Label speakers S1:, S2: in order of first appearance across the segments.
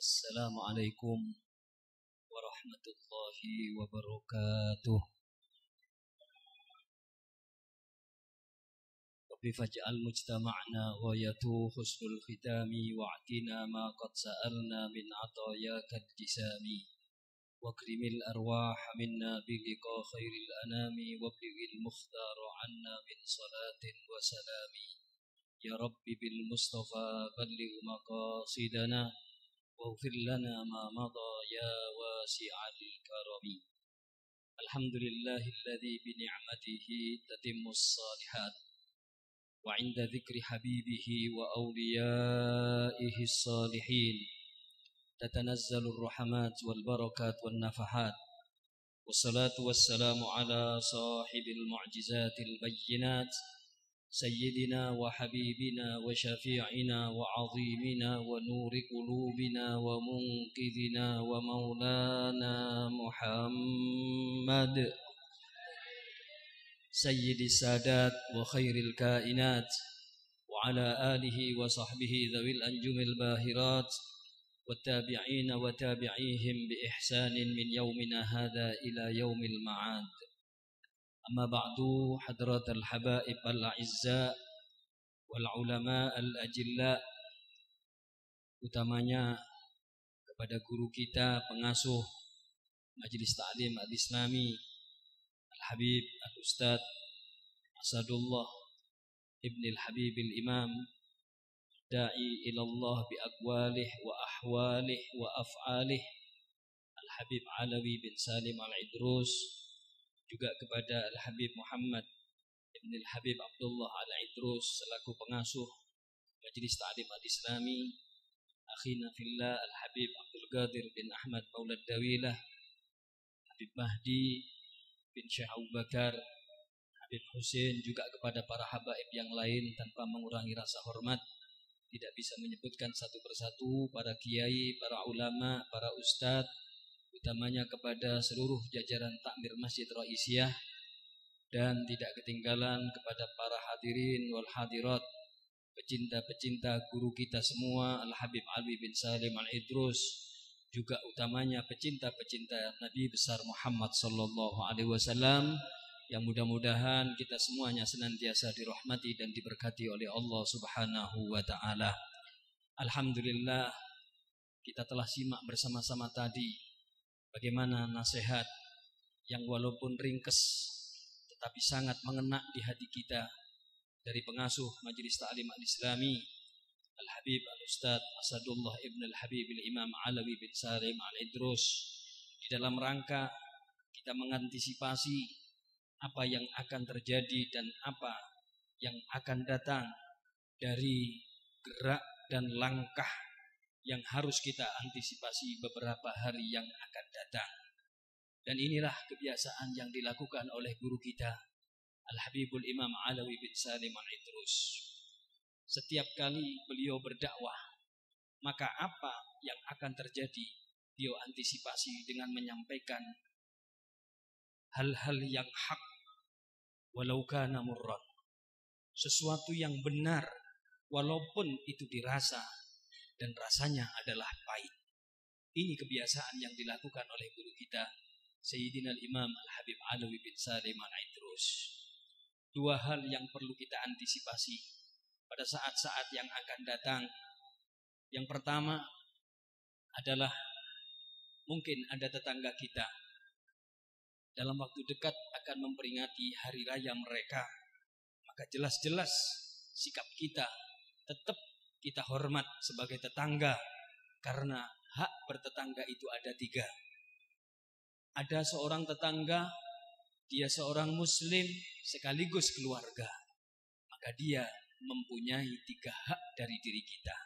S1: Assalamualaikum warahmatullahi wabarakatuh. Rabbi faj'al mujtama'na ghayatu husnul khitami wa'tina ma qad sa'alna min atayaka al-jisami wakrimil arwah minna biliqa khairil anami wablighil mukhtar 'anna min salatin wa salami ya Rabbi bil mustafa balligh maqasidana واغفر لنا ما مضى يا واسع الكرم. الحمد لله الذي بنعمته تتم الصالحات وعند ذكر حبيبه وأوليائه الصالحين تتنزل الرحمات والبركات والنفحات والصلاة والسلام على صاحب المعجزات البينات سيدنا وحبيبنا وشفيعنا وعظيمنا ونور قلوبنا ومنقذنا ومولانا محمد سيد السادات وخير الكائنات وعلى آله وصحبه ذوي الأنجم الباهرات والتابعين وتابعيهم بإحسان من يومنا هذا إلى يوم المعاد. Amma ba'du hadratal habaib al-a'izza wal ulama al-ajilla, utamanya kepada guru kita pengasuh Majelis Ta'lim al-Islami Al-Habib Al-Ustadz Asadullah Ibn Al-Habib Al-Imam Da'i ilallah bi aqwalih wa ahwalih wa af'alih Al-Habib Alawi bin Salim Al-Idrus, juga kepada Al-Habib Muhammad Ibn Al-Habib Abdullah Al-Idrus selaku pengasuh Majelis Ta'lim Al-Islami, akhina fillah Al-Habib Abdul Qadir bin Ahmad Maulad Dawilah, Habib Mahdi bin Syekh Abu Bakar, Habib Hussein, juga kepada para habaib yang lain tanpa mengurangi rasa hormat. Tidak bisa menyebutkan satu persatu para kiai, para ulama, para ustadz, utamanya kepada seluruh jajaran takmir Masjid Raisiyah, dan tidak ketinggalan kepada para hadirin wal hadirat, pecinta-pecinta guru kita semua Al-Habib Ali bin Salim Al-Idrus, juga utamanya pecinta-pecinta Nabi besar Muhammad sallallahu alaihi wasallam, yang mudah-mudahan kita semuanya senantiasa dirahmati dan diberkati oleh Allah Subhanahu wa taala. Alhamdulillah, kita telah simak bersama-sama tadi bagaimana nasihat yang walaupun ringkes tetapi sangat mengena di hati kita dari pengasuh Majelis Ta'lim Al-Islami Al-Habib Al-Ustadz Asadullah Ibn Al-Habib Al-Imam Alawi bin Salim Al-Idrus, di dalam rangka kita mengantisipasi apa yang akan terjadi dan apa yang akan datang dari gerak dan langkah yang harus kita antisipasi beberapa hari yang akan datang. Dan inilah kebiasaan yang dilakukan oleh guru kita Al-Habibul Imam Alawi bin Salim Al-Idrus. Setiap kali beliau berdakwah, maka apa yang akan terjadi beliau antisipasi dengan menyampaikan hal-hal yang hak walau kana murran, sesuatu yang benar walaupun itu dirasa dan rasanya adalah pahit. Ini kebiasaan yang dilakukan oleh guru kita Sayyidina Al-Imam Al-Habib Alawi bin Salim Al-Idrus. Dua hal yang perlu kita antisipasi pada saat-saat yang akan datang. Yang pertama adalah mungkin ada tetangga kita dalam waktu dekat akan memperingati hari raya mereka, maka jelas-jelas sikap kita tetap kita hormat sebagai tetangga, karena hak bertetangga itu ada tiga. Ada seorang tetangga, dia seorang muslim sekaligus keluarga, maka dia mempunyai tiga hak dari diri kita.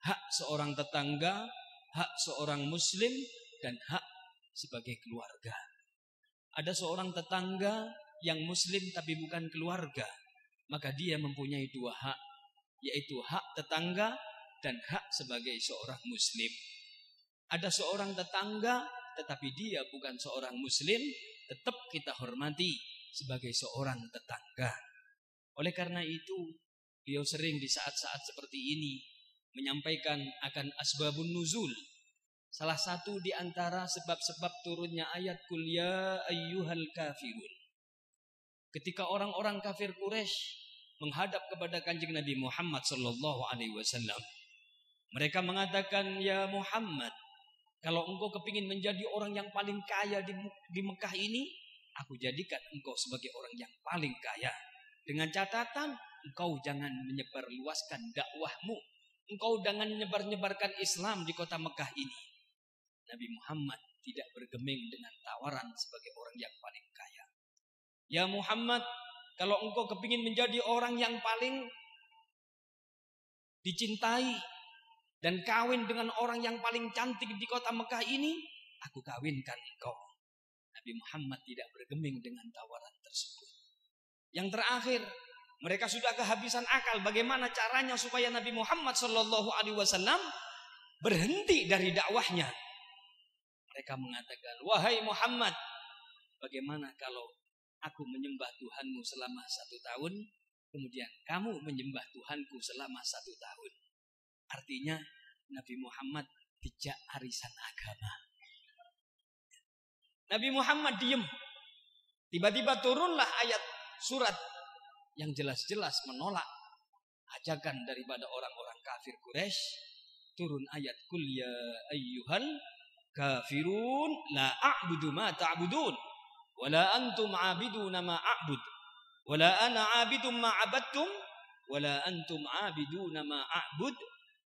S1: Hak seorang tetangga, hak seorang muslim, dan hak sebagai keluarga. Ada seorang tetangga yang muslim tapi bukan keluarga, maka dia mempunyai dua hak, yaitu hak tetangga dan hak sebagai seorang muslim. Ada seorang tetangga tetapi dia bukan seorang muslim, tetap kita hormati sebagai seorang tetangga. Oleh karena itu, beliau sering di saat-saat seperti ini menyampaikan akan asbabun nuzul. Salah satu di antara sebab-sebab turunnya ayat Qul ya ayyuhal kafirun. Ketika orang-orang kafir Quraisy menghadap kepada Kanjeng Nabi Muhammad sallallahu alaihi wasallam, mereka mengatakan, "Ya Muhammad, kalau engkau kepingin menjadi orang yang paling kaya di Mekah ini, aku jadikan engkau sebagai orang yang paling kaya. Dengan catatan, engkau jangan menyebarluaskan dakwahmu. Engkau jangan menyebarkan Islam di kota Mekah ini." Nabi Muhammad tidak bergeming dengan tawaran sebagai orang yang paling kaya. "Ya Muhammad, kalau engkau kepingin menjadi orang yang paling dicintai dan kawin dengan orang yang paling cantik di kota Mekah ini, aku kawinkan engkau." Nabi Muhammad tidak bergeming dengan tawaran tersebut. Yang terakhir, mereka sudah kehabisan akal bagaimana caranya supaya Nabi Muhammad SAW berhenti dari dakwahnya. Mereka mengatakan, "Wahai Muhammad, bagaimana kalau aku menyembah Tuhanmu selama 1 tahun, kemudian kamu menyembah Tuhanku selama 1 tahun?" Artinya Nabi Muhammad tidak arisan agama. Nabi Muhammad diam. Tiba-tiba turunlah ayat surat yang jelas-jelas menolak ajakan daripada orang-orang kafir Quraisy. Turun ayat Qul ya ayyuhal kafirun la a'budu ma ta'budun wa la antum 'abiduna ma a'bud wa la ana 'abidum ma 'abadtum wa la antum 'abiduna ma a'bud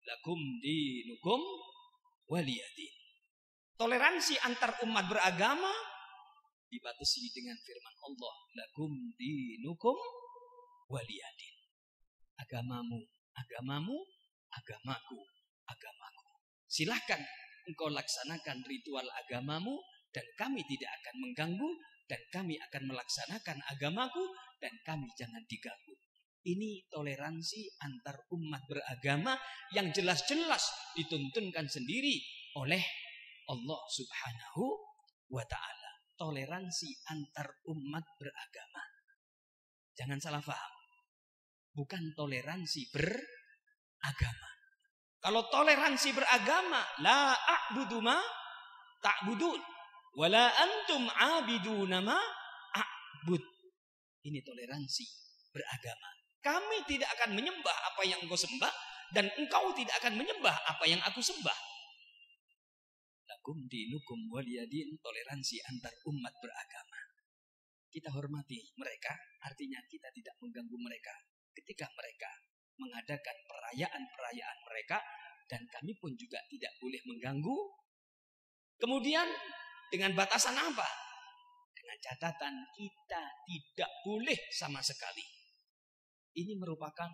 S1: lakum dinukum waliyadin. Toleransi antar umat beragama dibatasi dengan firman Allah, lakum dinukum waliyadin. Agamamu, agamamu, agamaku, agamaku. Silahkan engkau laksanakan ritual agamamu dan kami tidak akan mengganggu, dan kami akan melaksanakan agamaku dan kami jangan diganggu. Ini toleransi antar umat beragama yang jelas-jelas dituntunkan sendiri oleh Allah Subhanahu wa ta'ala. Toleransi antar umat beragama. Jangan salah paham. Bukan toleransi beragama. Kalau toleransi beragama, la a'budu ma ta'budun wa la antum 'abiduna ma a'bud. Ini toleransi beragama. Kami tidak akan menyembah apa yang engkau sembah dan engkau tidak akan menyembah apa yang aku sembah. Lakum dinukum waliyadin, toleransi antar umat beragama. Kita hormati mereka, artinya kita tidak mengganggu mereka ketika mereka mengadakan perayaan-perayaan mereka, dan kami pun juga tidak boleh mengganggu. Kemudian dengan batasan apa? Dengan catatan kita tidak boleh sama sekali. Ini merupakan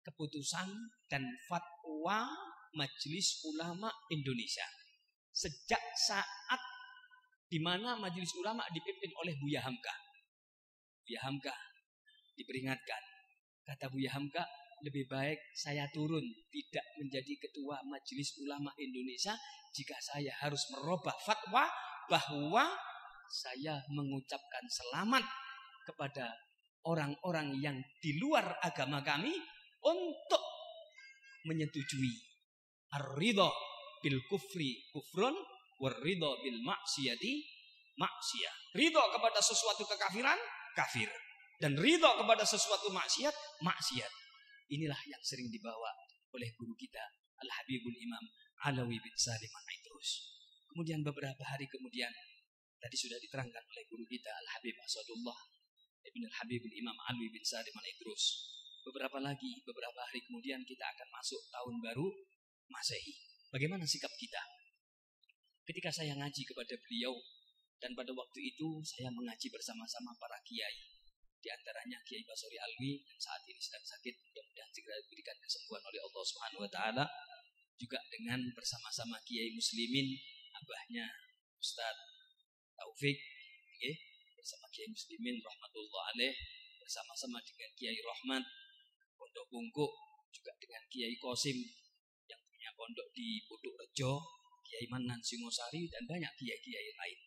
S1: keputusan dan fatwa Majelis Ulama Indonesia. Sejak saat di mana Majelis Ulama dipimpin oleh Buya Hamka. Buya Hamka diperingatkan. Kata Buya Hamka, lebih baik saya turun tidak menjadi ketua Majelis Ulama Indonesia jika saya harus merubah fatwa bahwa saya mengucapkan selamat kepada orang-orang yang di luar agama kami untuk menyetujui ar-ridha bil kufri kufrun war ridha bil maksiyati maksiyah. Ridha kepada sesuatu kekafiran, kafir. Dan ridha kepada sesuatu maksiat, maksiat. Inilah yang sering dibawa oleh guru kita Al-Habibul Imam Alawi bin Salim Al-Idrus. Kemudian beberapa hari kemudian, tadi sudah diterangkan oleh guru kita Al-Habib Asadullah Ibn Al-Habibul Imam Alawi bin Salim Al-Idrus. Beberapa hari kemudian kita akan masuk tahun baru Masehi. Bagaimana sikap kita? Ketika saya ngaji kepada beliau, dan pada waktu itu saya mengaji bersama-sama para kiai, di antaranya Kiai Basori Alwi yang saat ini sedang sakit, mudah-mudahan segera diberikan kesembuhan oleh Allah Subhanahu wa taala, juga dengan bersama-sama Kiai Muslimin, abahnya Ustaz Taufik, bersama Kiai Muslimin rahmatullah alaih, bersama-sama dengan Kiai Rahmat Pondok Bungkuk, juga dengan Kiai Qasim yang punya pondok di Puduk Rejo, Kiai Manan Singosari, dan banyak kiai-kiai lain.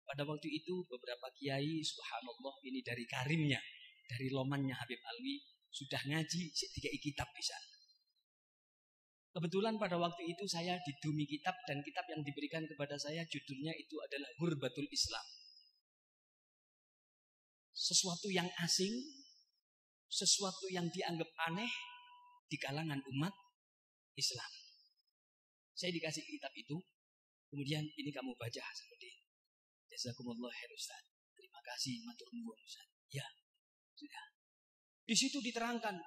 S1: Pada waktu itu beberapa kiai, subhanallah, ini dari karimnya, dari lomannya Habib Alwi, sudah ngaji 3 kitab bisa. Kebetulan pada waktu itu saya didumi kitab, dan kitab yang diberikan kepada saya judulnya itu adalah Ghurbatul Islam. Sesuatu yang asing, sesuatu yang dianggap aneh di kalangan umat Islam. Saya dikasih kitab itu, kemudian ini kamu baca seperti ini. Jazakumullah khair Ustaz. Terima kasih, matur nuwun Ustaz. Ya, sudah. Di situ diterangkan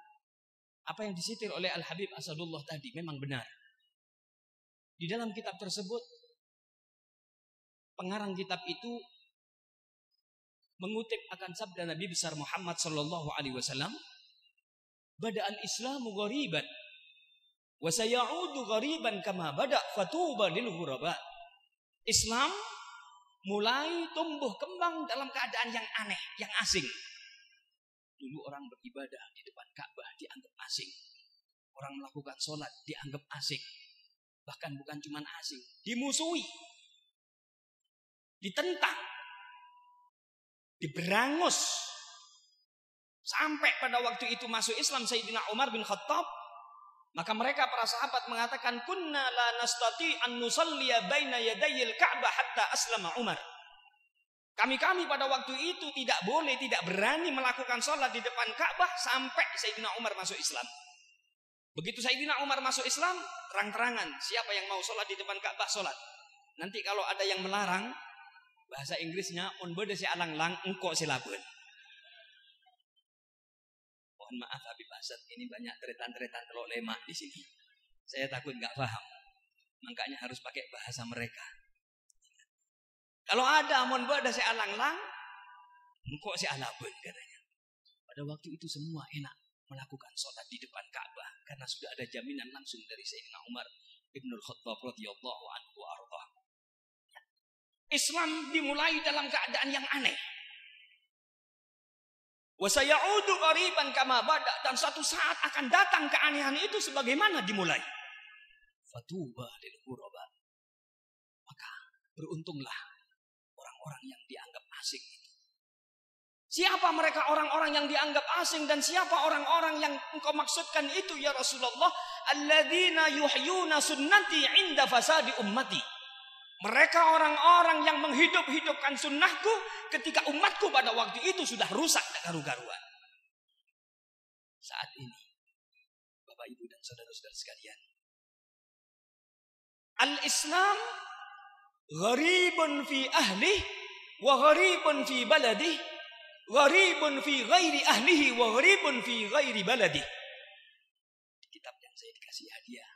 S1: apa yang disitir oleh Al-Habib Asadullah tadi memang benar. Di dalam kitab tersebut, pengarang kitab itu mengutip akan sabda Nabi besar Muhammad sallallahu alaihi wasallam, "Bada'al Islamu ghariban wa sayaudu ghariban kama bada' fatuba lil ghuraba." Islam mulai tumbuh kembang dalam keadaan yang aneh, yang asing. Dulu orang beribadah di depan Ka'bah dianggap asing. Orang melakukan sholat dianggap asing. Bahkan bukan cuma asing, dimusuhi, ditentang, diberangus. Sampai pada waktu itu masuk Islam Sayyidina Umar bin Khattab, maka mereka para sahabat mengatakan, "Kunna la nastati an nusalliya baina yadayil Ka'bah hatta aslama Umar." Kami pada waktu itu tidak boleh, tidak berani melakukan sholat di depan Ka'bah sampai Sayyidina Umar masuk Islam. Begitu Sayyidina Umar masuk Islam, terang-terangan siapa yang mau sholat di depan Ka'bah sholat. Nanti kalau ada yang melarang, bahasa Inggrisnya on bode si alang-lang engko silabun. Mohon maaf Habib Asad, ini banyak teretan-teretan telok lemak di sini. Saya takut nggak paham, makanya harus pakai bahasa mereka. Kalau ada mon bode si alang-lang engko si alabun katanya. Pada waktu itu semua enak melakukan sholat di depan Ka'bah karena sudah ada jaminan langsung dari Sayyidina Umar Ibnul Khattab radhiyallahu anhu arda. Islam dimulai dalam keadaan yang aneh. Wa sayaudu qariban kama bada, dan suatu saat akan datang keanehan itu sebagaimana dimulai. Fatuba lil ghuraba. Maka beruntunglah orang-orang yang dianggap asing itu. Siapa mereka orang-orang yang dianggap asing, dan siapa orang-orang yang engkau maksudkan itu ya Rasulullah? Alladzina yuhyuna sunnati inda fasadi ummati. Mereka orang-orang yang menghidup-hidupkan sunnahku ketika umatku pada waktu itu sudah rusak karu-karuan. Saat ini, Bapak Ibu dan saudara-saudara sekalian, Al-Islam gharibun fi ahli wa gharibun fi baladi, gharibun fi ghairi ahlihi wa gharibun fi ghairi baladi. Kitab yang saya dikasih hadiah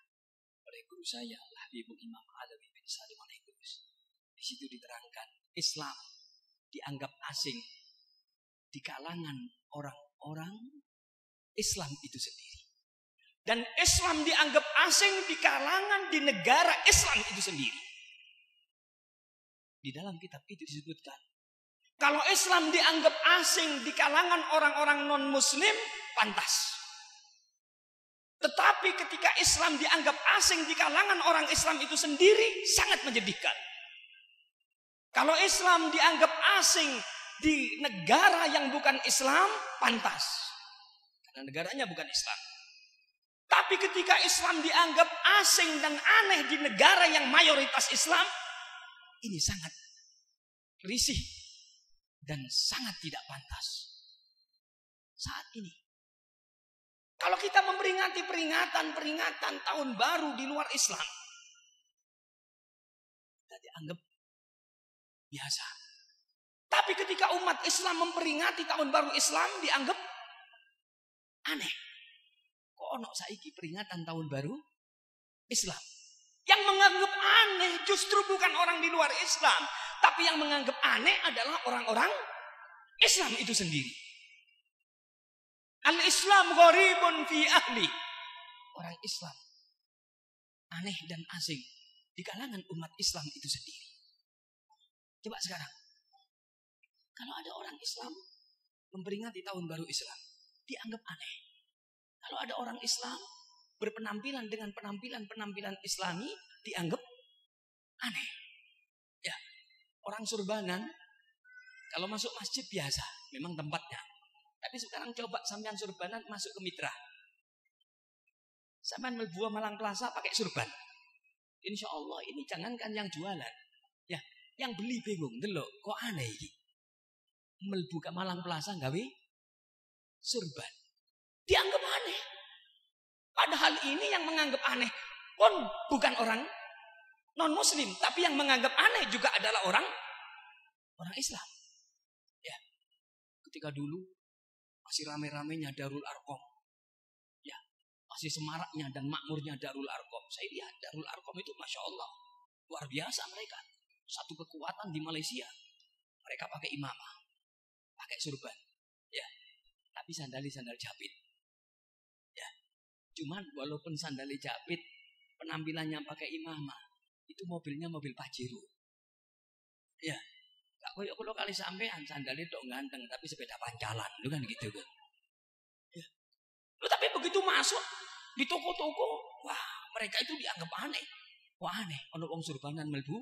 S1: oleh guru saya Al-Habibul Imam Alawi bin Salim Al-Idrus. Di situ diterangkan Islam dianggap asing di kalangan orang-orang Islam itu sendiri, dan Islam dianggap asing di kalangan di negara Islam itu sendiri. Di dalam kitab itu disebutkan, kalau Islam dianggap asing di kalangan orang-orang non-Muslim, pantas. Tetapi ketika Islam dianggap asing di kalangan orang Islam itu sendiri, sangat menyedihkan. Kalau Islam dianggap asing di negara yang bukan Islam, pantas. Karena negaranya bukan Islam. Tapi ketika Islam dianggap asing dan aneh di negara yang mayoritas Islam, ini sangat risih dan sangat tidak pantas. Saat ini, kalau kita memperingati peringatan tahun baru di luar Islam, kita dianggap biasa. Tapi ketika umat Islam memperingati tahun baru Islam, dianggap aneh. Kok ono saiki peringatan tahun baru Islam? Yang menganggap aneh justru bukan orang di luar Islam, tapi yang menganggap aneh adalah orang-orang Islam itu sendiri. Al-Islam gharibun fi ahli. Orang Islam aneh dan asing di kalangan umat Islam itu sendiri. Coba sekarang, kalau ada orang Islam memperingati tahun baru Islam, dianggap aneh. Kalau ada orang Islam berpenampilan dengan penampilan Islami, dianggap aneh. Ya, orang surbanan kalau masuk masjid biasa, memang tempatnya. Tapi sekarang coba sampean surbanan masuk ke Mitra.
S2: Sampean mlebu Malang Plaza pakai surban. Insya Allah ini jangankan yang jualan. Ya, yang beli bingung. Delok, kok aneh ini. Mlebu ke Malang Plaza gawe surban. Dianggap aneh. Padahal ini yang menganggap aneh pun bukan orang non-muslim. Tapi yang menganggap aneh juga adalah orang Islam. Ya, ketika dulu masih rame-ramenya Darul Arqam. Ya, masih semaraknya dan makmurnya Darul Arqam. Saya lihat Darul Arqam itu Masya Allah. Luar biasa mereka. Satu kekuatan di Malaysia. Mereka pakai imamah. Pakai surban. Ya, tapi sandal jepit. Ya, cuman walaupun sandal jepit, penampilannya pakai imamah, itu mobilnya mobil Pajero. Ya, gak koyo kalau kali sampean sandalnya tok ganteng, tapi sepeda pancalan, lu kan gitu kan. Ya. Lu tapi begitu masuk di toko-toko, wah mereka itu dianggap aneh. Wah aneh, ono wong surbanan mlebu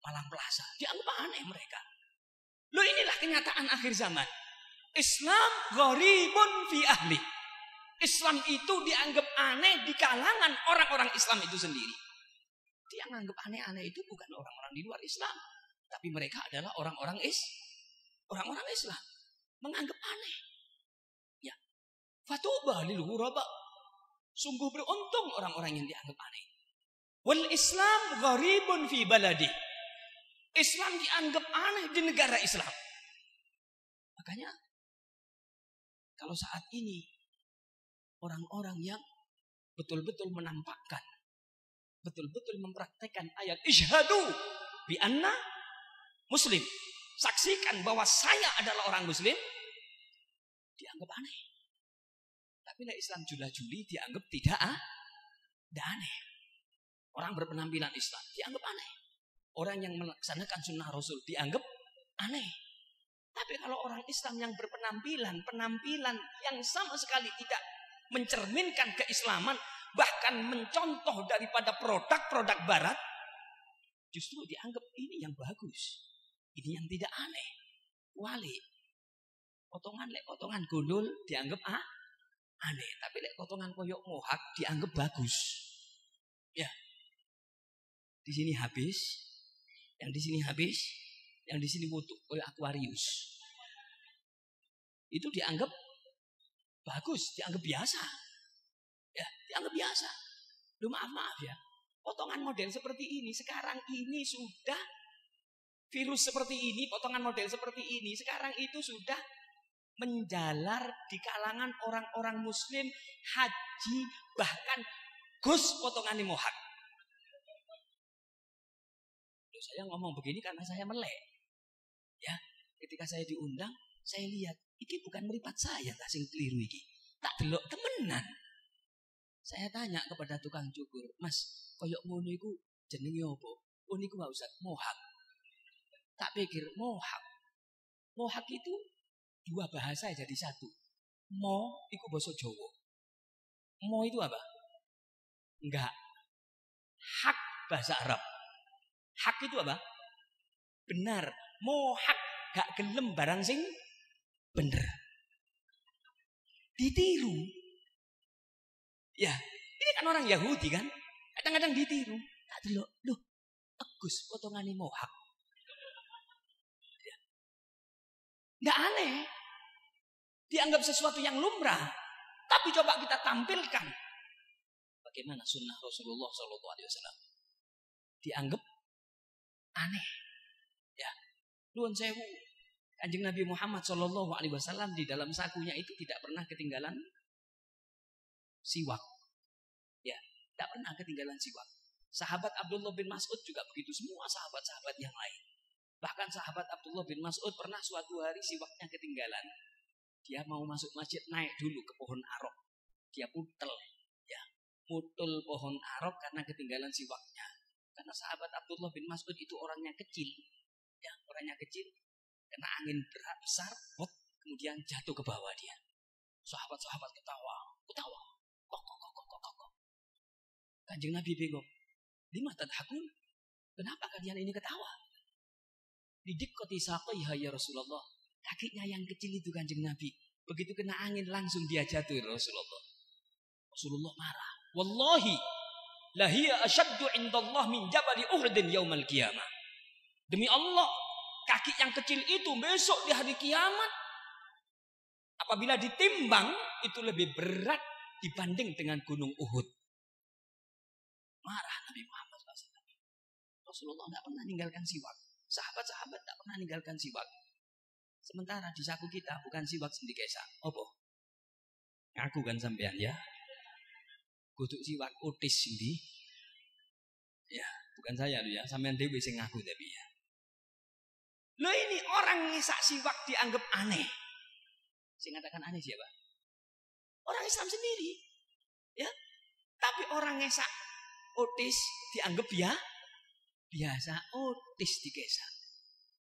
S2: Malang Plaza, dianggap aneh mereka. Lu inilah kenyataan akhir zaman. Islam gharibun fi ahli. Islam itu dianggap aneh di kalangan orang-orang Islam itu sendiri. Yang menganggap aneh-aneh itu bukan orang-orang di luar Islam, tapi mereka adalah orang-orang Islam menganggap aneh. Ya, fatuba lil ghuraba. Sungguh beruntung orang-orang yang dianggap aneh. Wal Islam gharibun fi baladi. Islam dianggap aneh di negara Islam. Makanya kalau saat ini orang-orang yang betul-betul menampakkan, betul-betul mempraktekkan ayat isyhadu bi anna muslim, saksikan bahwa saya adalah orang muslim, dianggap aneh. Tapi nek Islam jula-juli dianggap tidak aneh. Orang berpenampilan Islam dianggap aneh. Orang yang melaksanakan sunnah Rasul dianggap aneh. Tapi kalau orang Islam yang penampilan yang sama sekali tidak mencerminkan keislaman, bahkan mencontoh daripada produk-produk barat, justru dianggap ini yang bagus. Ini yang tidak aneh. Wali. Potongan gundul dianggap aneh. Tapi potongan koyok mohak dianggap bagus. Ya. Di sini habis. Yang di sini habis. Yang di sini butuh koyok Aquarius. Itu dianggap bagus, dianggap biasa. Ya, dianggap biasa. Lu maaf ya. Potongan model seperti ini sekarang ini sudah virus seperti ini, potongan model seperti ini sekarang itu sudah menjalar di kalangan orang-orang muslim, haji, bahkan Gus potongan mohak. Saya ngomong begini karena saya melek. Ya, ketika saya diundang, saya lihat iki bukan meripat saya tak sing keliru iki. Tak delok temenan. Saya tanya kepada tukang cukur, "Mas, koyok ngono iku jenenge apa?" "Oh niku Pak Ustaz, mohak." Tak pikir mohak. Mohak itu dua bahasa jadi satu. Mo iku basa Jawa. Mo itu apa? Enggak. Hak bahasa Arab. Hak itu apa? Benar. Mohak gak gelem barang sing bener. Ditiru. Ya, ini kan orang Yahudi kan? Kadang-kadang ditiru. Tak delok, loh, Agus potongane mohak. Ya. Nggak aneh. Dianggap sesuatu yang lumrah. Tapi coba kita tampilkan bagaimana sunnah Rasulullah SAW. Dianggap aneh. Ya. Nuwun sewu. Kanjeng Nabi Muhammad SAW di dalam sakunya itu tidak pernah ketinggalan siwak. Ya, tidak pernah ketinggalan siwak. Sahabat Abdullah bin Mas'ud juga begitu, semua sahabat-sahabat yang lain. Bahkan sahabat Abdullah bin Mas'ud pernah suatu hari siwaknya ketinggalan. Dia mau masuk masjid, naik dulu ke pohon arok. Dia putel, ya, putul pohon arok karena ketinggalan siwaknya. Karena sahabat Abdullah bin Mas'ud itu orangnya kecil, ya, orangnya kecil, kena angin berat besar, kemudian jatuh ke bawah dia. Sahabat-sahabat ketawa. Kanjeng Nabi bingung. Lima tadhakun? Kenapa kalian ini ketawa? Didikkati saqaiha ya Rasulullah. Kakinya yang kecil itu Kanjeng Nabi. Begitu kena angin langsung dia jatuh Rasulullah. Rasulullah marah. Wallahi lahiya asyaddu indallah min jabali Uhudin yaumal qiyamah. Demi Allah, kaki yang kecil itu besok di hari kiamat apabila ditimbang itu lebih berat dibanding dengan gunung Uhud. Marah Nabi Muhammad SAW. Rasulullah tidak pernah meninggalkan siwak. Sahabat-sahabat tidak pernah meninggalkan siwak. Sementara di saku kita bukan siwak sendikesa. Apa? Ngaku kan sampean ya. Kutuk siwak otis sindi. Ya, bukan saya loh ya. Sampean dewe sing ngaku tapi ya. Loh ini orang ngesak siwak dianggap aneh. Sing ngatakan aneh siapa? Orang Islam sendiri. Ya. Tapi orang ngesak otis dianggap ya biasa otis dikesa.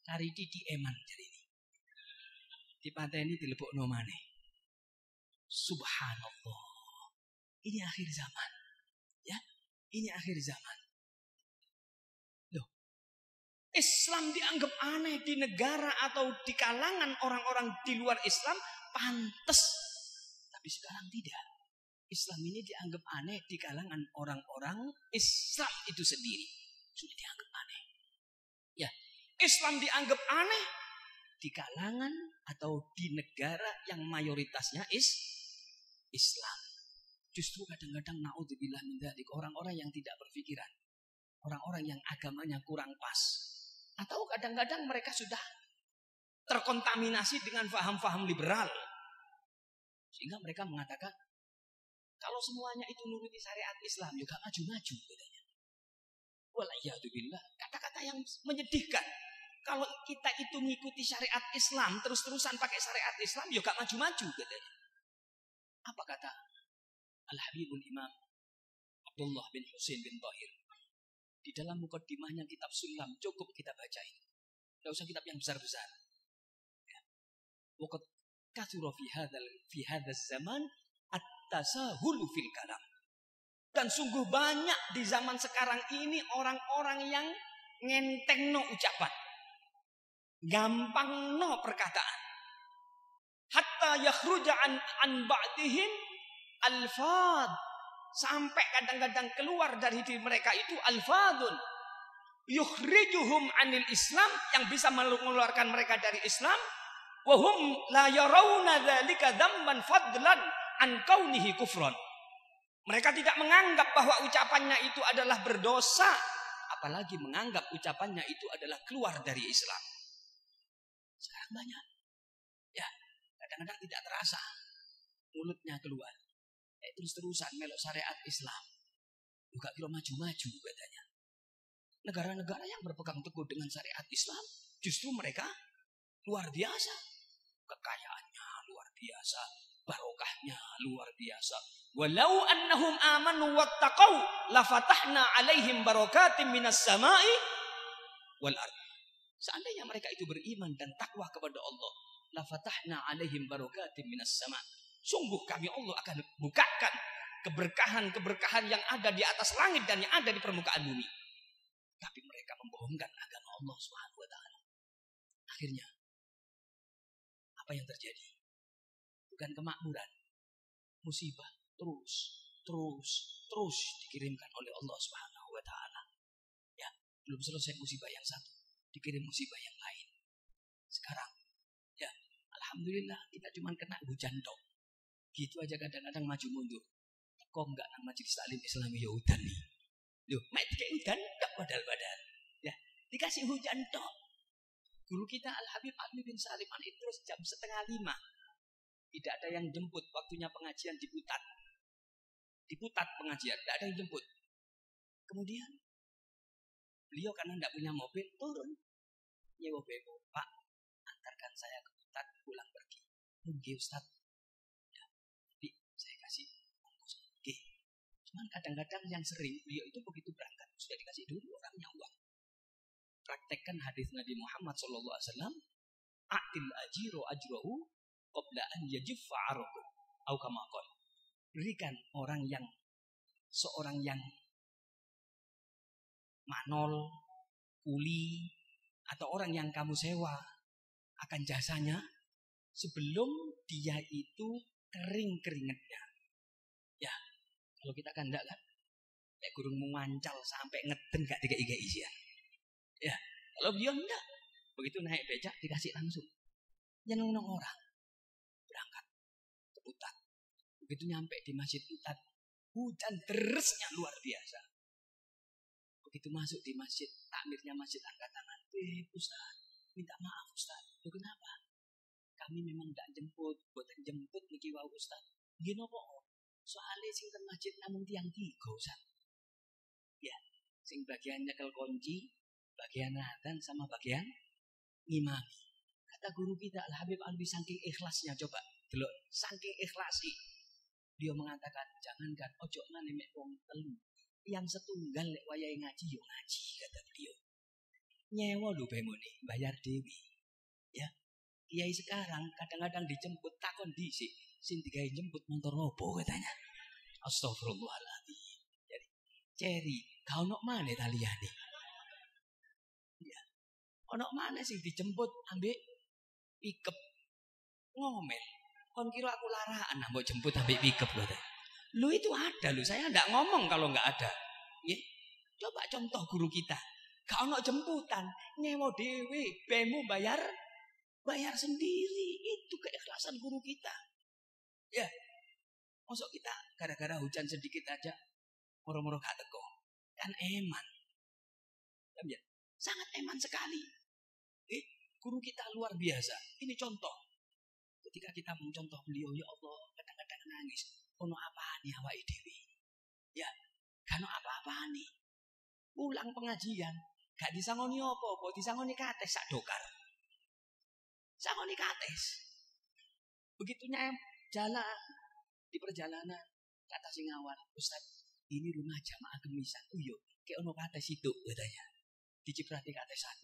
S2: Cari titi eman jadi ini. Dipateni dilebokno maneh. Subhanallah. Ini akhir zaman. Ya, ini akhir zaman. Loh. Islam dianggap aneh di negara atau di kalangan orang-orang di luar Islam pantas. Tapi sekarang tidak. Islam ini dianggap aneh di kalangan orang-orang Islam itu sendiri. Sudah dianggap aneh. Ya, Islam dianggap aneh di kalangan atau di negara yang mayoritasnya Islam. Justru kadang-kadang naudzubillah min dzalik, orang-orang yang tidak berpikiran, orang-orang yang agamanya kurang pas, atau kadang-kadang mereka sudah terkontaminasi dengan faham-faham liberal, sehingga mereka mengatakan kalau semuanya itu nuruti syariat Islam juga maju-maju katanya. Wallahiyadubillah, kata-kata yang menyedihkan. Kalau kita itu mengikuti syariat Islam terus-terusan pakai syariat Islam juga maju-maju katanya. Apa kata Al-Habibul Imam Abdullah bin Husain bin Tahir di dalam mukaddimahnya kitab Sulam, cukup kita baca ini. Tidak usah kitab yang besar-besar. Waqad katsura fi hadzal zaman at-tasahul fil kalam. Dan sungguh banyak di zaman sekarang ini orang-orang yang ngentengno ucapan. Gampangno perkataan. Hatta yakhruja an ba'dihim alfad. Sampai kadang-kadang keluar dari diri mereka itu alfadun. Yukhrijuhum anil Islam, yang bisa mengeluarkan mereka dari Islam. Wahum la yarawna dzalika dzamman fadlan an kaunihi kufran. Mereka tidak menganggap bahwa ucapannya itu adalah berdosa, apalagi menganggap ucapannya itu adalah keluar dari Islam. Sekarang banyak. Ya, kadang-kadang tidak terasa mulutnya keluar. Terus-terusan melok syariat Islam. Juga kira maju-maju katanya. Negara-negara yang berpegang teguh dengan syariat Islam, justru mereka luar biasa. Kekayaannya luar biasa, barokahnya luar biasa. Walau annahum amanu wattaqau lafatahna alaihim barakatim minas sama'i wal ard. Seandainya mereka itu beriman dan takwa kepada Allah, lafatahna alaihim barakatim minas sama'. Sungguh kami Allah akan bukakan keberkahan-keberkahan yang ada di atas langit dan yang ada di permukaan bumi. Tapi mereka membohongkan agama Allah Subhanahu wa taala. Akhirnya apa yang terjadi? Bukan kemakmuran, musibah terus dikirimkan oleh Allah Subhanahu wa taala. Ya, belum selesai musibah yang satu, dikirim musibah yang lain. Sekarang ya, alhamdulillah kita cuma kena hujan dong. Gitu aja kadang-kadang maju mundur. Kok enggak nang majelis taklim Islami ya hujan nih. Loh, mek kayak hujan enggak padahal. Ya, dikasih hujan dong. Guru kita Al-Habib Ali bin Salim itu terus jam 4:30. Tidak ada yang jemput, waktunya pengajian diputat. Diputat pengajian, tidak ada yang jemput. Kemudian beliau karena tidak punya mobil, turun. Nyewa bebo, Pak, antarkan saya ke putat, pulang pergi. Mungkin Ustaz. Ya, jadi saya kasih ongkos. Oke. Cuman kadang-kadang yang sering beliau itu begitu berangkat sudah dikasih dulu orangnya uang. Praktekkan hadis Nabi Muhammad SAW. A'til ajiru ajrahu qabla an yajiffa araku. Atau kama qala. Berikan seorang yang manol, kuli, atau orang yang kamu sewa akan jasanya sebelum dia itu kering keringatnya. Ya, Kalau kita kan enggak kan. Kayak gurung memancal sampai ngeden gak tiga isian. Ya, kalau beliau enggak. Begitu naik becak dikasih langsung. Nyeneng orang. Berangkat ke Putat. Begitu nyampe di Masjid Putat, hujan derasnya luar biasa. Begitu masuk di masjid, takmirnya masjid angkat tangan. Ustaz, minta maaf Ustaz. Itu kenapa? Kami memang tidak jemput, buatan jemput niki wau Ustaz. Nggih napa? Soale sing ten masjid namung tiyang 3 Ustaz. Ya, sing bagian nyekel kunci, bagian adzan sama bagian ngimami. Kata guru kita Al Habib Alwi saking ikhlasnya, coba delok, saking ikhlasi. Dia mengatakan, jangankan ojo ngene mek wong telu, yang setunggal lek wayahe ngaji yo ngaji, kata beliau. Nyewa lho bemone, bayar dewi. Ya. Kiai sekarang kadang-kadang dijemput takon dhisik, sing digawe jemput motor opo katanya. Astagfirullahaladzim. Jadi ceri, kau nok mana taliane? Ya. Ono mana sih dijemput ambek pikep ngomel. Kon kira aku laraan mbok jemput ambek pikep kata. Lu itu ada lu, saya enggak ngomong kalau enggak ada. Ya. Coba contoh guru kita. Kau ono jemputan, nyewa dhewe, bemu bayar sendiri. Itu keikhlasan guru kita. Ya. Masuk kita gara-gara hujan sedikit aja moro-moro gak teko. Kan eman. Ya. Sangat eman sekali. Guru kita luar biasa. Ini contoh. Ketika kita mencontoh beliau, ya Allah, kadang-kadang nangis. Ono apane awake dhewe? Ya, kan apa-apane. Pulang pengajian, gak disangoni apa-apa, disangoni kates sak dokar. Sangoni kates. Begitunya jalan di perjalanan, kata sing awal, Ustaz, ini rumah jamaah gemisan. Yo, kayak ono kates itu katanya. Diciprati kates 1.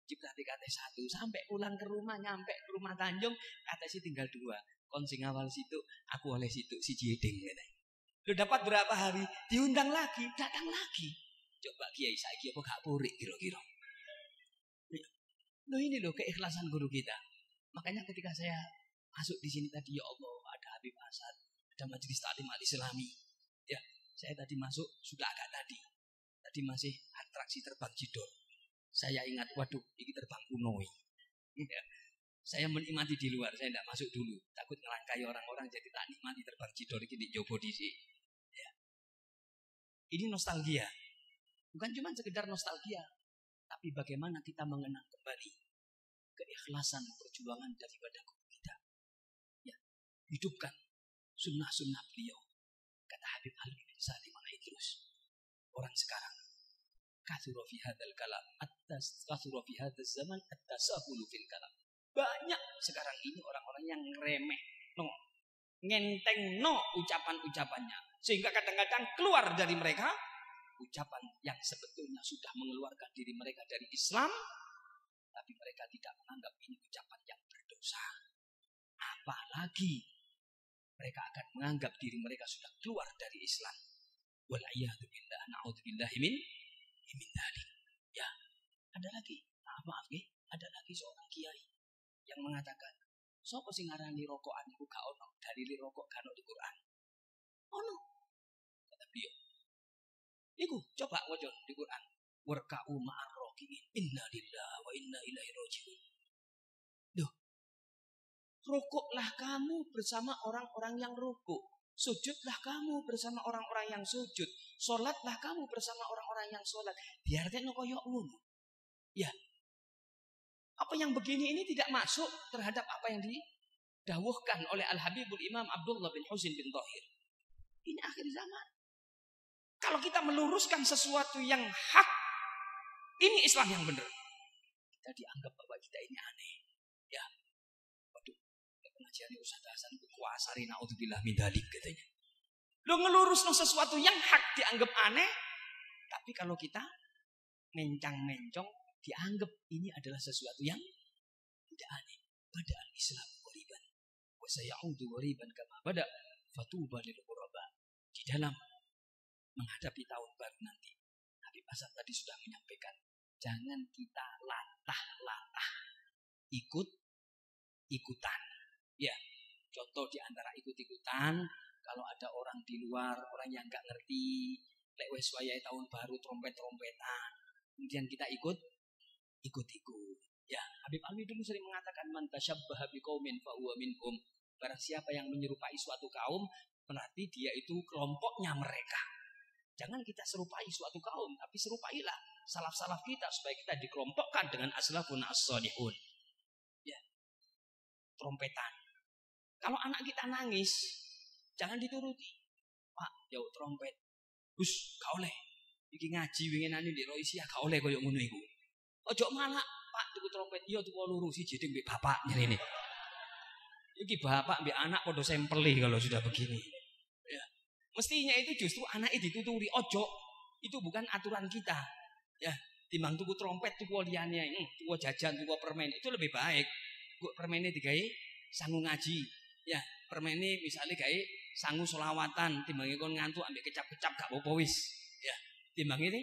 S2: Ciprati kates 1 sampai pulang ke rumah, nyampe ke rumah Tanjung, kates tinggal 2. Kon sing awal situ, aku oleh situ si jeding katanya. Lu dapat berapa hari? Diundang lagi, datang lagi. Coba kiai saiki apa gak purik kira-kira. Loh ini loh keikhlasan guru kita. Makanya ketika saya masuk di sini tadi, ya Allah, ada Habib Hasan, ada Majelis Taklim Al-Islami. Ya, saya tadi masuk sudah agak tadi. Tadi masih atraksi terbang Jidor. Saya ingat, waduh, ini terbang kunoi. Ya. Saya menikmati di luar, saya tidak masuk dulu. Takut ngelangkai orang-orang, jadi tak nikmati terbang Jidor ini di Jogo di sini. Ya. Ini nostalgia. Bukan cuma sekedar nostalgia, tapi bagaimana kita mengenang kembali keikhlasan perjuangan daripada guru kita. Ya. Hidupkan sunnah-sunnah beliau. Kata Habib Alwi bin Salim Al-Idrus. Orang sekarang kathura fi hadzal kalam kathura fi hadzal zaman at-tasahulu fil kalam. Banyak sekarang ini orang-orang yang remeh ngenteng ucapan-ucapannya, sehingga kadang-kadang keluar dari mereka ucapan yang sebetulnya sudah mengeluarkan diri mereka dari Islam, tapi mereka tidak menganggap ini ucapan yang berdosa. Apalagi mereka akan menganggap diri mereka sudah keluar dari Islam. Wal'iyadu billah, na'udzubillahi min dzalik. Ya, ada lagi. Maaf nggih, ada lagi seorang kiai yang mengatakan, sapa sing ngarani rokokan iku gak ono, dalile rokok gak ono di Quran. Ono. Kata beliau. Iku coba waca di Quran. Warka'u ma'ar rakiin. Inna lillahi wa inna ilaihi raji'un. Duh. Rukuklah kamu bersama orang-orang yang rukuk. Sujudlah kamu bersama orang-orang yang sujud. Salatlah kamu bersama orang-orang yang salat. Diartekno koyo ngono. Ya. Apa yang begini ini tidak masuk terhadap apa yang didawuhkan oleh Al-Habibul Imam Abdullah bin Husin bin Thahir. Ini akhir zaman. Kalau kita meluruskan sesuatu yang hak, ini Islam yang benar. Kita dianggap bahwa kita ini aneh. Ya. Waduh, pengajian Ustaz Hasan kuasari naudzubillah min dzalik katanya. Lo ngelurusno sesuatu yang hak dianggap aneh, tapi kalau kita mencang-mencong dianggap ini adalah sesuatu yang tidak aneh. Pada al-Islam ghoriban wa sayaudu ghoriban kama bada fatuba lil ghuraba. Di dalam menghadapi tahun baru nanti, Habib Hasan tadi sudah menyampaikan, jangan kita latah-latah ikut-ikutan. Ya, contoh di antara ikut-ikutan, Kalau ada orang di luar, orang yang nggak ngerti, lek wis wayahe tahun baru trompet-trompetan, kemudian kita ikut. Ya, Habib Alwi dulu sering mengatakan man tasyabbaha biqaumin fa huwa minhum. Barang siapa yang menyerupai suatu kaum, berarti dia itu kelompoknya mereka. Jangan kita serupai suatu kaum, tapi serupailah salaf-salaf kita supaya kita dikelompokkan dengan aslafun as-salihun. Ya, trompetan. Kalau anak kita nangis, jangan dituruti. Pak, jauh trompet. Gus, gak oleh. Iki ngaji winginane ndek Roisia gak oleh koyo ngono iku. Ojo malah, Pak, tuku trompet. Iya tuku loro siji mbek bapak nyene. Iki bapak mbek anak padha sempeli kalau sudah begini. Ya. Mestinya itu justru anak itu dituturi. Ojo, itu bukan aturan kita. Ya, timbang tuku trompet, tuku liyane, tuku jajan, tuku permen, itu lebih baik. Kok permene digawe sangu ngaji. Ya, permene misalnya gawe sangu selawatan, timbang kon ngantuk ambek kecap-kecap gak apa-apa wis. Ya, timbang ini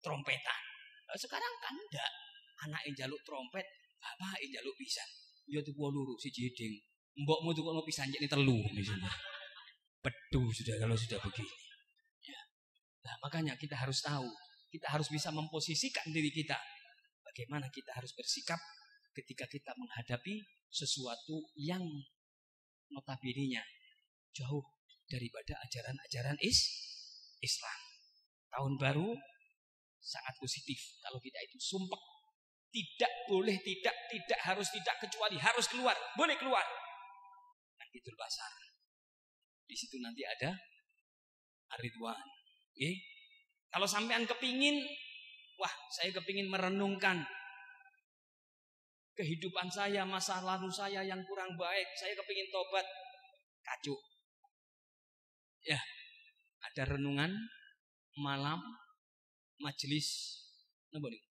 S2: trompetan. Sekarang kan enggak. Anak yang jaluk trompet, bapak yang jaluk pisan. Ya tuku loro siji ding. Mbokmu tuku pisan jek telu misalnya. Bedu sudah kalau sudah begini. Ya. Nah, makanya kita harus tahu, kita harus bisa memposisikan diri kita. Bagaimana kita harus bersikap ketika kita menghadapi sesuatu yang notabene-nya jauh daripada ajaran-ajaran Islam. Tahun baru sangat positif kalau kita itu sumpah. Tidak boleh, tidak harus, tidak kecuali harus keluar. Boleh keluar. Nah, itu pasar. Di situ nanti ada Ar-Ridwan. Okay? Kalau sampean kepingin, wah saya kepingin merenungkan kehidupan saya, masa lalu saya yang kurang baik. Saya kepingin tobat. Kacau. Ya, ada renungan malam majelis napa niku?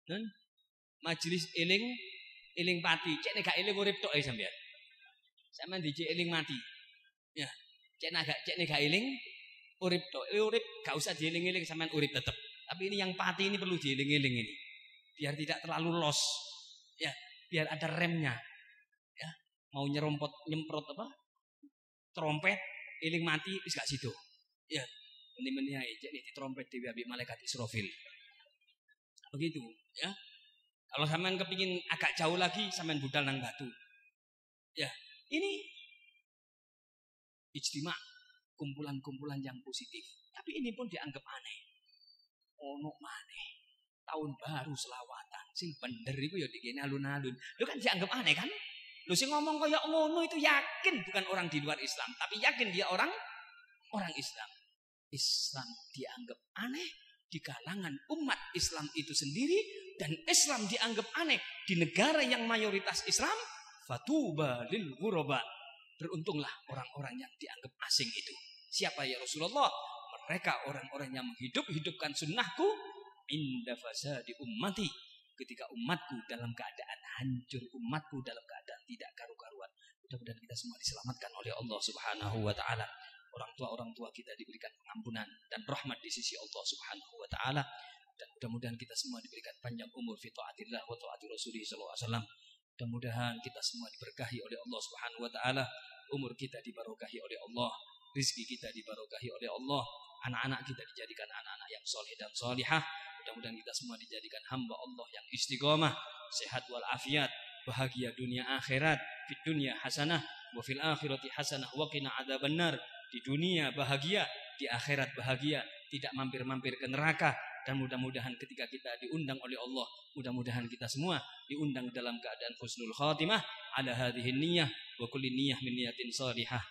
S2: Dan majelis eling pati. Cek nek gak eling urip tok ae sampean. Sampeyan dicek eling mati. Ya, cek nek gak eling urip tok. Urip gak usah dieling-eling sampean urip tetep. Tapi ini yang pati ini perlu dieling-eling ini. Biar tidak terlalu los. Ya, biar ada remnya. Ya, mau nyemprot apa? Trompet eling mati wis gak sido. Ya, meni-meni ae cek di trompet dhewe ambek malaikat Israfil. Begitu, ya. Kalau sampean kepingin agak jauh lagi, sampean budal nang batu. Ya, ini ijtima, kumpulan-kumpulan yang positif. Tapi ini pun dianggap aneh. Ono maneh. Tahun baru selawatan, sing bener iku ya dikene alun-alun. Lu kan dianggap aneh kan? Lu sing ngomong kaya ngono itu yakin bukan orang di luar Islam, tapi yakin dia orang Islam. Islam dianggap aneh di kalangan umat Islam itu sendiri, dan Islam dianggap aneh di negara yang mayoritas Islam. Fatuba lil ghuraba. Beruntunglah orang-orang yang dianggap asing itu. Siapa ya Rasulullah? Mereka orang-orang yang menghidupkan sunnahku inda fasadi ummati. Ketika umatku dalam keadaan hancur, umatku dalam keadaan tidak karu-karuan. Mudah-mudahan kita semua diselamatkan oleh Allah Subhanahu wa taala. Orang tua kita diberikan pengampunan dan rahmat di sisi Allah Subhanahu wa taala, dan mudah-mudahan kita semua diberikan panjang umur fi taatillah wa taati Rasulih sallallahu alaihi wasallam. Mudah-mudahan kita semua diberkahi oleh Allah Subhanahu wa taala, umur kita dibarokahi oleh Allah, rezeki kita dibarokahi oleh Allah, anak-anak kita dijadikan anak-anak yang soleh dan solihah. Mudah-mudahan kita semua dijadikan hamba Allah yang istiqomah, sehat wal afiat, bahagia dunia akhirat, fid dunya hasanah wa fil akhirati hasanah wa qina adzabannar. Di dunia bahagia, di akhirat bahagia, tidak mampir-mampir ke neraka. Dan mudah-mudahan ketika kita diundang oleh Allah, mudah-mudahan kita semua diundang dalam keadaan husnul khatimah ala hadhihi niyyah wa kulli niyyah min niyatin salihah.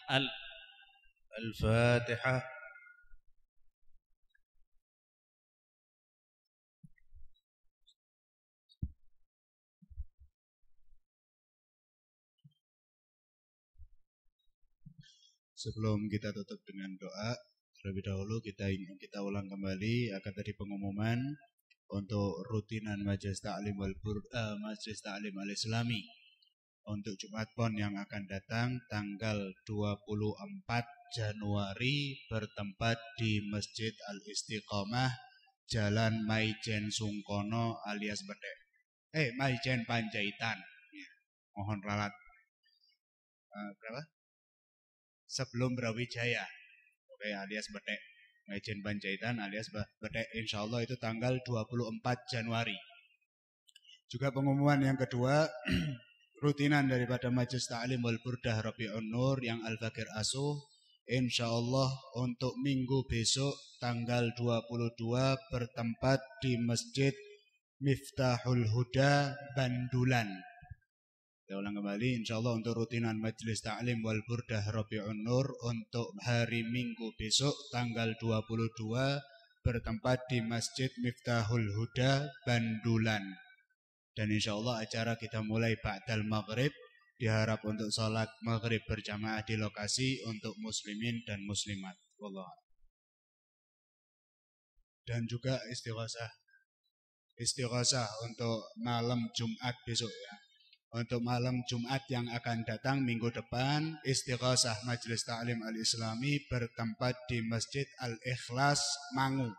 S3: Al-Fatihah. Sebelum kita tutup dengan doa, terlebih dahulu kita ulang kembali akan tadi pengumuman untuk rutinan Majelis Ta'lim Al-Islami untuk Jumat Pon yang akan datang tanggal 24 Januari bertempat di Masjid Al-Istiqomah Jalan Maijen Sungkono alias Bedek. Maijen Panjaitan. Ya, mohon ralat. Berapa? sebelum Brawijaya. Oke, alias betek Majen Panjaitan alias betek, insyaallah itu tanggal 24 Januari. Juga pengumuman yang kedua, rutinan daripada Majelis Ta'lim wal Burdah Rabi'un Nur yang Al-Fakir Asuh, insyaallah untuk minggu besok tanggal 22 bertempat di Masjid Miftahul Huda Bandulan. Saya ulang kembali, insyaallah untuk rutinan Majelis Ta'lim wal Burdah Rabi'un Nur untuk hari Minggu besok tanggal 22 bertempat di Masjid Miftahul Huda Bandulan. Dan insyaallah acara kita mulai ba'dal maghrib, diharap untuk salat maghrib berjamaah di lokasi untuk muslimin dan muslimat. Wallah. Dan juga istighosah untuk malam Jumat besok ya. Untuk malam Jumat yang akan datang minggu depan, istighosah Majelis Ta'lim Al-Islami bertempat di Masjid Al-Ikhlas Mangu,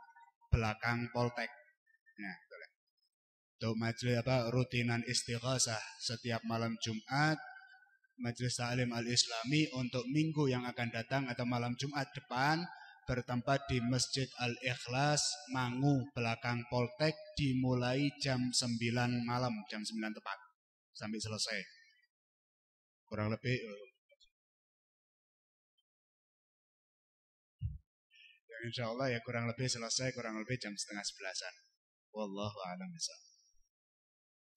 S3: belakang Poltek. Nah, untuk majelis rutinan istighosah setiap malam Jumat, Majelis Ta'lim Al-Islami untuk minggu yang akan datang atau malam Jumat depan bertempat di Masjid Al-Ikhlas Mangu, belakang Poltek, dimulai jam 9 malam, jam 9 tepat sampai selesai. Kurang lebih ya insyaallah ya kurang lebih selesai kurang lebih jam 10:30. Wallahu a'lam bishawab.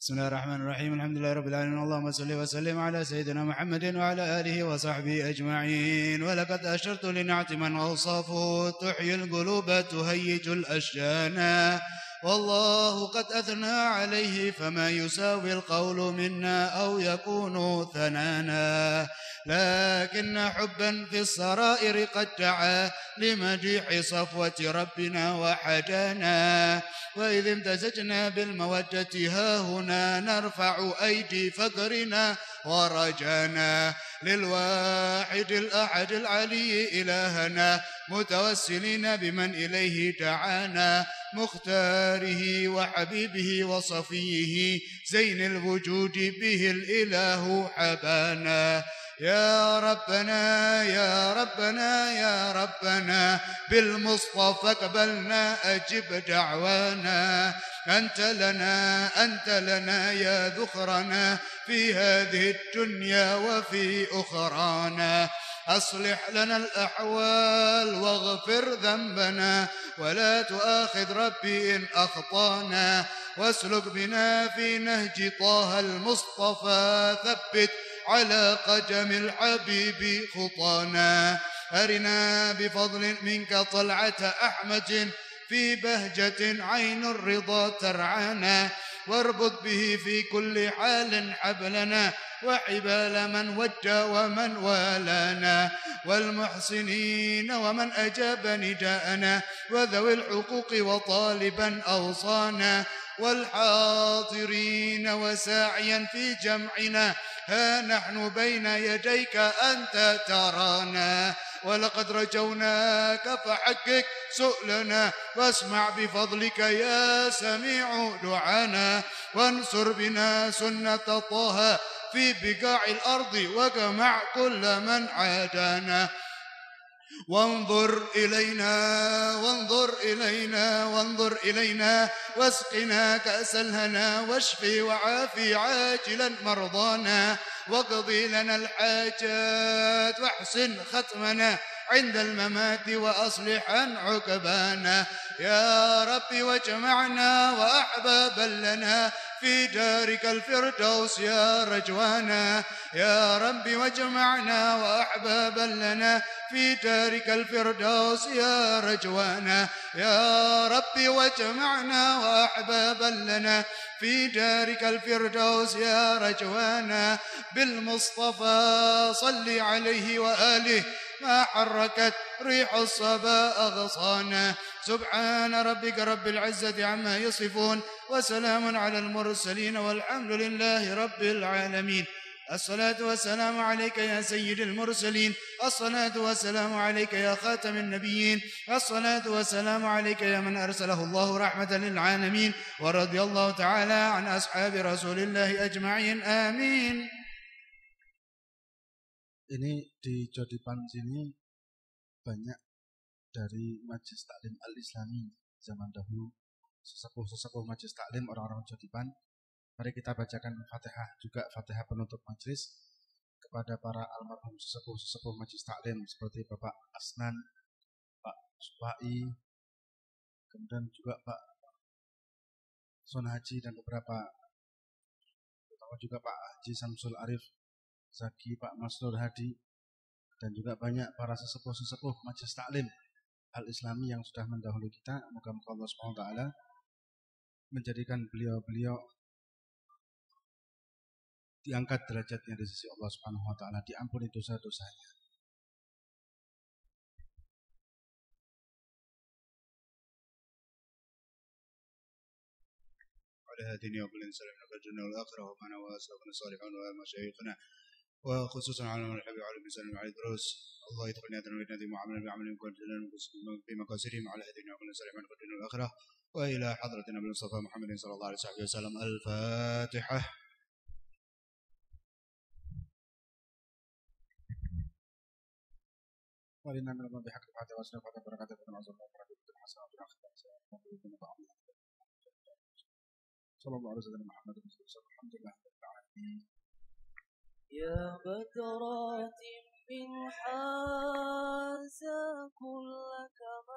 S3: Bismillahirrahmanirrahim. Alhamdulillahirabbil alamin. Allahumma shalli wa sallim ala sayyidina Muhammadin wa ala alihi wa sahbihi ajma'in. Wa laqad ashartu li ni'ati man awsafu tuhyil quluba tuhayyijul ashjana. والله قد أثنى عليه فما يساوي القول منا أو يكون ثنانا لكن حبا في السرائر قد دعا لمديح صفوة ربنا وحدانا وإذ امتزجنا بالمودة هاهنا نرفع أيدي فقرنا ورجانا للواحد الأحد العلي إلهنا متوسلين بمن إليه دعانا مختاره وحبيبه وصفيه زين الوجود به الإله حبانا يا ربنا يا ربنا يا ربنا بالمصطفى قبلنا أجب دعوانا أنت لنا يا ذخرنا في هذه الدنيا وفي أخرانا أصلح لنا الأحوال واغفر ذنبنا ولا تؤاخذ ربي إن أخطانا واسلك بنا في نهج طه المصطفى ثبت على قدم الحبيب خطانا أرنا بفضل منك طلعة أحمد في بهجة عين الرضا ترعانا واربط به في كل حال حبلنا وحبال من وجى ومن والانا والمحسنين ومن أجاب نداءنا وذوي الحقوق وطالبا أوصانا والحاضرين وساعيا في جمعنا ها نحن بين يديك أنت ترانا ولقد رجوناك فحقق سؤلنا واسمع بفضلك يا سميع دعانا وانصر بنا سنة طه في بقاع الأرض وجمع كل من عادانا وانظر إلينا واسقنا كأس الهنا واشفي وعافي عاجلا مرضانا واقضي لنا الحاجات واحسن ختمنا عند الممات وأصلحا عقبانا يا رب وجمعنا وأحبابا لنا في دارك الفردوس يا رجوانا يا رب وجمعنا وأحبابا لنا في دارك الفردوس يا رجوانا يا رب وجمعنا وأحبابا لنا في دارك الفردوس يا رجوانا بالمصطفى صل عليه وآله ما حركت ريح الصبا أغصانا سبحان ربك رب العزة عما يصفون وسلام على المرسلين والحمد لله رب العالمين الصلاة والسلام عليك يا سيد المرسلين الصلاة والسلام عليك يا خاتم النبيين الصلاة والسلام عليك يا من أرسله الله رحمة للعالمين ورضي الله تعالى عن أصحاب رسول الله أجمعين آمين.
S4: ini di Jodipan sini banyak dari Majelis Taklim Al-Islami zaman dahulu, sesepuh-sesepuh Majelis Taklim orang-orang Jodipan. Mari kita bacakan Fatihah, juga Fatihah penutup majelis kepada para almarhum sesepuh-sesepuh Majelis Taklim seperti Bapak Asnan, Pak Supai, kemudian juga Pak Son Haji dan beberapa, terutama juga Pak Haji Samsul Arif Zaki, Pak Masrur Hadi, dan juga banyak para sesepuh-sesepuh Majelis Taklim Al-Islami yang sudah mendahului kita. Moga-moga Allah SWT menjadikan beliau-beliau diangkat derajatnya di sisi Allah SWT, diampuni dosa-dosanya.
S3: على هذين يوم الإنسان من الجنة والآخرة ومعنا وأسلافنا الصالحون ومشايخنا وخصوصا على من الحبيب على الإنسان مع الدروس. الله يتقن يدنا ويتنادي معاملنا بعمل بمقاصدهم على هذين يوم الإنسان من الجنة والآخرة. وإلى حضرة النبي المصطفى محمد صلى الله عليه وسلم. الفاتحة.
S4: ولنا من الله بحق الفاتحة وأسلافة بركاته من عظم وبركاته من حسنة وبركاته صلى الله عليه وسلم محمد رسول الله. الحمد لله رب العالمين.
S5: يا بدرات من حاز كل كمال